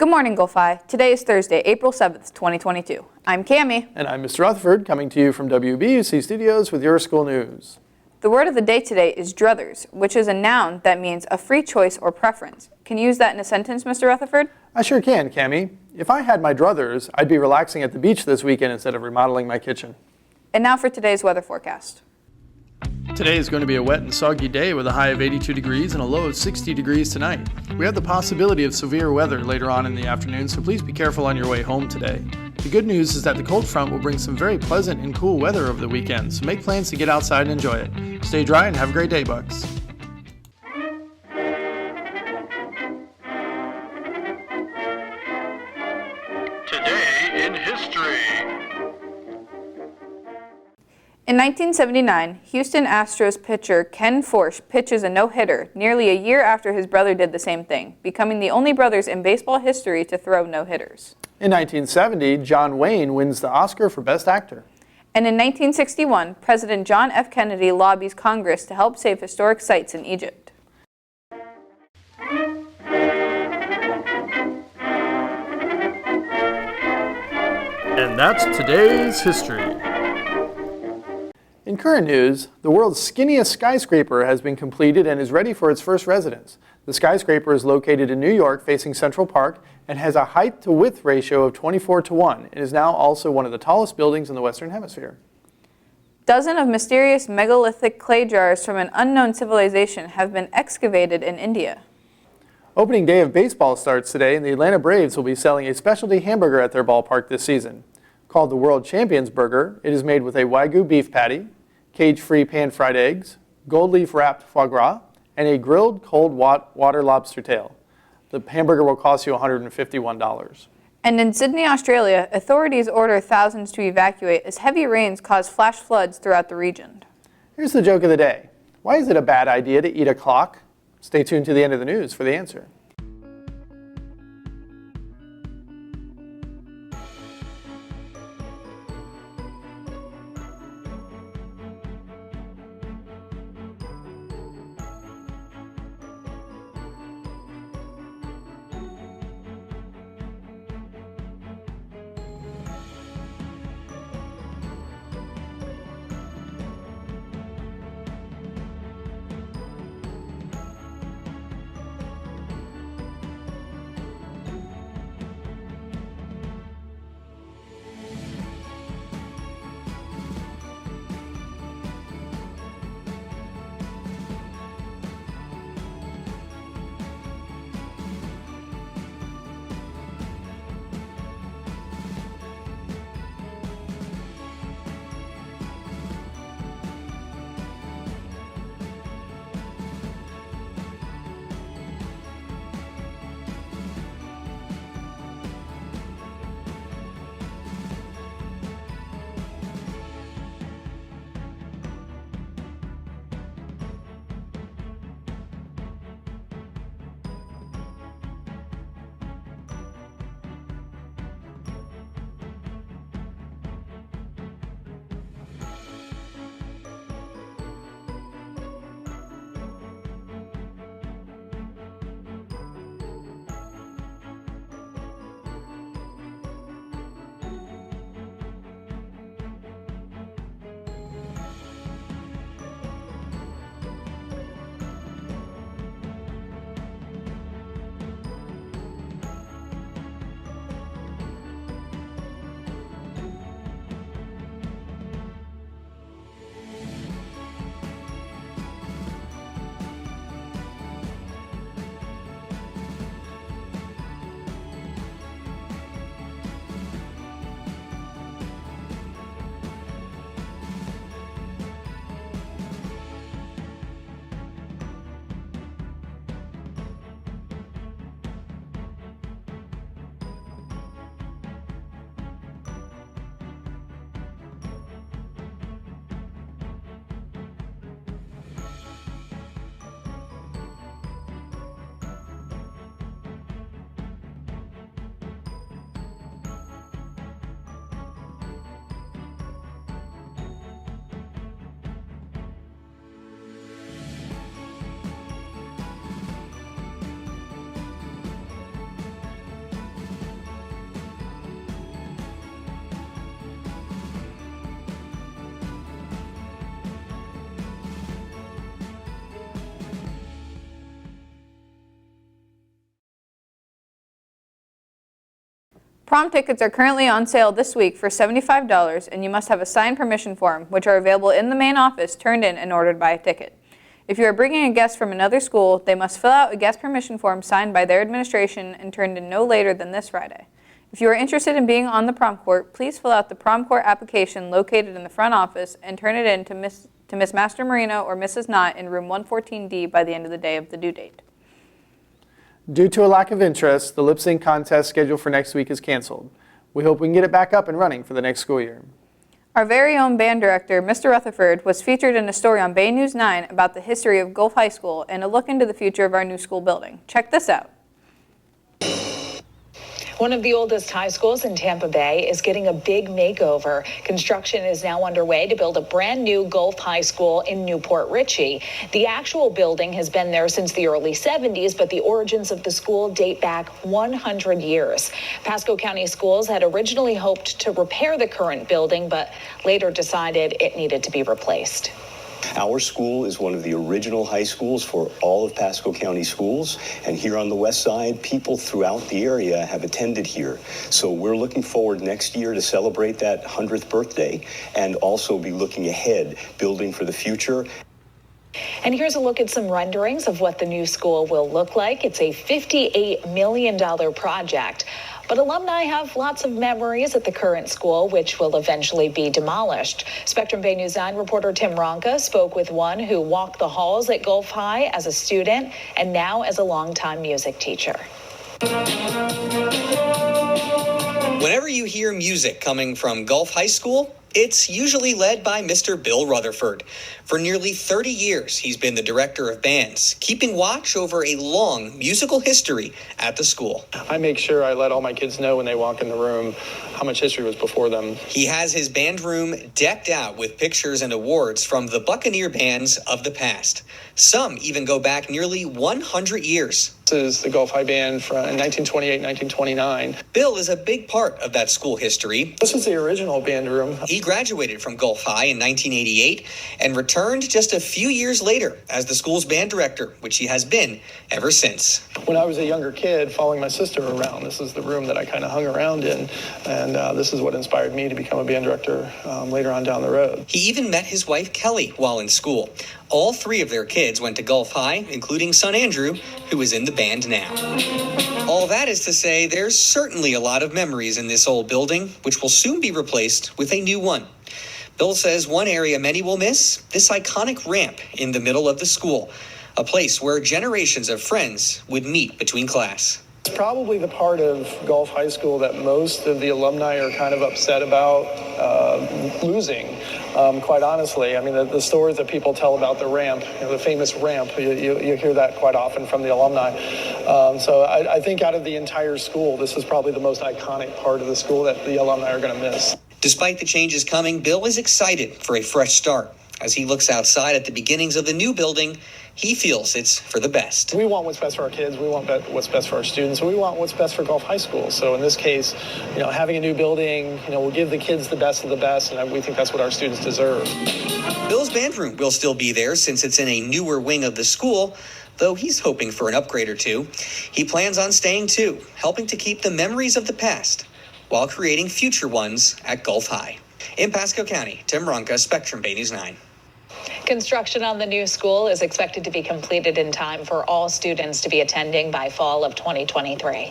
Good morning, Gulfi. Today is Thursday, April 7th, 2022. I'm Cammie. And I'm Mr. Rutherford, coming to you from WBUC Studios with your school news. The word of the day today is druthers, which is a noun that means a free choice or preference. Can you use that in a sentence, Mr. Rutherford? I sure can, Cammie. If I had my druthers, I'd be relaxing at the beach this weekend instead of remodeling my kitchen. And now for today's weather forecast. Today is going to be a wet and soggy day with a high of 82 degrees and a low of 60 degrees tonight. We have the possibility of severe weather later on in the afternoon, so please be careful on your way home today. The good news is that the cold front will bring some very pleasant and cool weather over the weekend, so make plans to get outside and enjoy it. Stay dry and have a great day, Bucks. Today in history. In 1979, Houston Astros pitcher Ken Forsch pitches a no-hitter nearly a year after his brother did the same thing, becoming the only brothers in baseball history to throw no-hitters. In 1970, John Wayne wins the Oscar for Best Actor. And in 1961, President John F. Kennedy lobbies Congress to help save historic sites in Egypt. And that's today's history. In current news, the world's skinniest skyscraper has been completed and is ready for its first residents. The skyscraper is located in New York facing Central Park and has a height-to-width ratio of 24:1. It is now also one of the tallest buildings in the Western Hemisphere. Dozens of mysterious megalithic clay jars from an unknown civilization have been excavated in India. Opening day of baseball starts today, and the Atlanta Braves will be selling a specialty hamburger at their ballpark this season. Called the World Champions Burger, it is made with a Wagyu beef patty, cage-free pan-fried eggs, gold leaf-wrapped foie gras, and a grilled cold water lobster tail. The hamburger will cost you $151. And in Sydney, Australia, authorities order thousands to evacuate as heavy rains cause flash floods throughout the region. Here's the joke of the day. Why is it a bad idea to eat a clock? Stay tuned to the end of the news for the answer. Prom tickets are currently on sale this week for $75, and you must have a signed permission form, which are available in the main office, turned in and ordered by a ticket. If you are bringing a guest from another school, they must fill out a guest permission form signed by their administration and turned in no later than this Friday. If you are interested in being on the prom court, please fill out the prom court application located in the front office and turn it in to Miss Master Marino or Mrs. Knott in room 114D by the end of the day of the due date. Due to a lack of interest, the lip sync contest scheduled for next week is canceled. We hope we can get it back up and running for the next school year. Our very own band director, Mr. Rutherford, was featured in a story on Bay News 9 about the history of Gulf High School and a look into the future of our new school building. Check this out. One of the oldest high schools in Tampa Bay is getting a big makeover. Construction is now underway to build a brand new Gulf High School in Newport Richey. The actual building has been there since the early 70s, but the origins of the school date back 100 years. Pasco County Schools had originally hoped to repair the current building, but later decided it needed to be replaced. Our school is one of the original high schools for all of Pasco County schools, and here on the west side, people throughout the area have attended here. So we're looking forward next year to celebrate that 100th birthday and also be looking ahead, building for the future. And here's a look at some renderings of what the new school will look like. It's a $58 million project. But alumni have lots of memories at the current school, which will eventually be demolished. Spectrum Bay News 9 reporter Tim Ronka spoke with one who walked the halls at Gulf High as a student and now as a longtime music teacher. Whenever you hear music coming from Gulf High School, it's usually led by Mr. Bill Rutherford. For nearly 30 years, he's been the director of bands, keeping watch over a long musical history at the school. I make sure I let all my kids know when they walk in the room how much history was before them. He has his band room decked out with pictures and awards from the Buccaneer bands of the past. Some even go back nearly 100 years. This is the Gulf High Band from 1928, 1929. Bill is a big part of that school history. This is the original band room. He graduated from Gulf High in 1988 and returned just a few years later as the school's band director, which he has been ever since. When I was a younger kid following my sister around, this is the room that I kind of hung around in, and this is what inspired me to become a band director later on down the road. He even met his wife Kelly while in school. All three of their kids went to Gulf High, including son Andrew, who is in the band now. All that is to say, there's certainly a lot of memories in this old building, which will soon be replaced with a new one. Bill says one area many will miss, this iconic ramp in the middle of the school, a place where generations of friends would meet between class. It's probably the part of Gulf High School that most of the alumni are kind of upset about losing, quite honestly. I mean, the stories that people tell about the ramp, the famous ramp, you hear that quite often from the alumni. So I think out of the entire school, this is probably the most iconic part of the school that the alumni are going to miss. Despite the changes coming, Bill is excited for a fresh start. As he looks outside at the beginnings of the new building, he feels it's for the best. We want what's best for our kids. We want what's best for our students. We want what's best for Gulf High School. So in this case, having a new building, will give the kids the best of the best, and we think that's what our students deserve. Bill's band room will still be there since it's in a newer wing of the school, though he's hoping for an upgrade or two. He plans on staying too, helping to keep the memories of the past while creating future ones at Gulf High. In Pasco County, Tim Ronka, Spectrum Bay News 9. Construction on the new school is expected to be completed in time for all students to be attending by fall of 2023.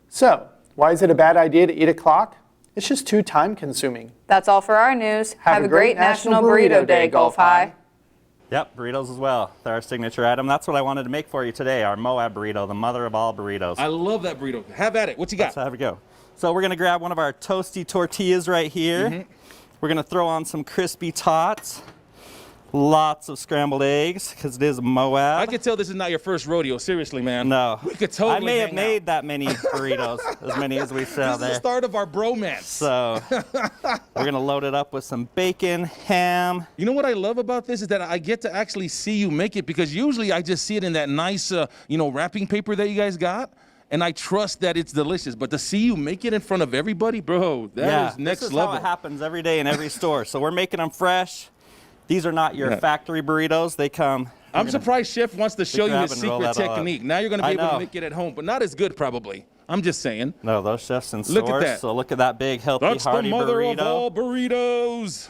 So, why is it a bad idea to eat a clock? It's just too time-consuming. That's all for our news. Have a great National Burrito Day, Gulf High. Yep, burritos as well. They're our signature item. That's what I wanted to make for you today, our Moab burrito, the mother of all burritos. I love that burrito. Have at it. What you got? Let's have it go. So we're going to grab one of our toasty tortillas right here. We're going to throw on some crispy tots. Lots of scrambled eggs, because it is Moab. I can tell this is not your first rodeo. Seriously, man. No. We could totally I may have hang made out. that many burritos, as many as we sell This is there. the start of our bromance. So we're going to load it up with some bacon, ham. You know what I love about this is that I get to actually see you make it, because usually I just see it in that nice, wrapping paper that you guys got. And I trust that it's delicious. But to see you make it in front of everybody, bro, that is next this is level. how it happens every day in every store. So we're making them fresh. These are not your factory burritos. They come. I'm surprised Chef wants to show you his grab and roll secret that up. technique. Now you're going to be I able to know. make it at home, but not as good probably. I'm just saying. No, those chefs in Look at Source. that. So look at that big, healthy, That's the hearty mother burrito. of all burritos.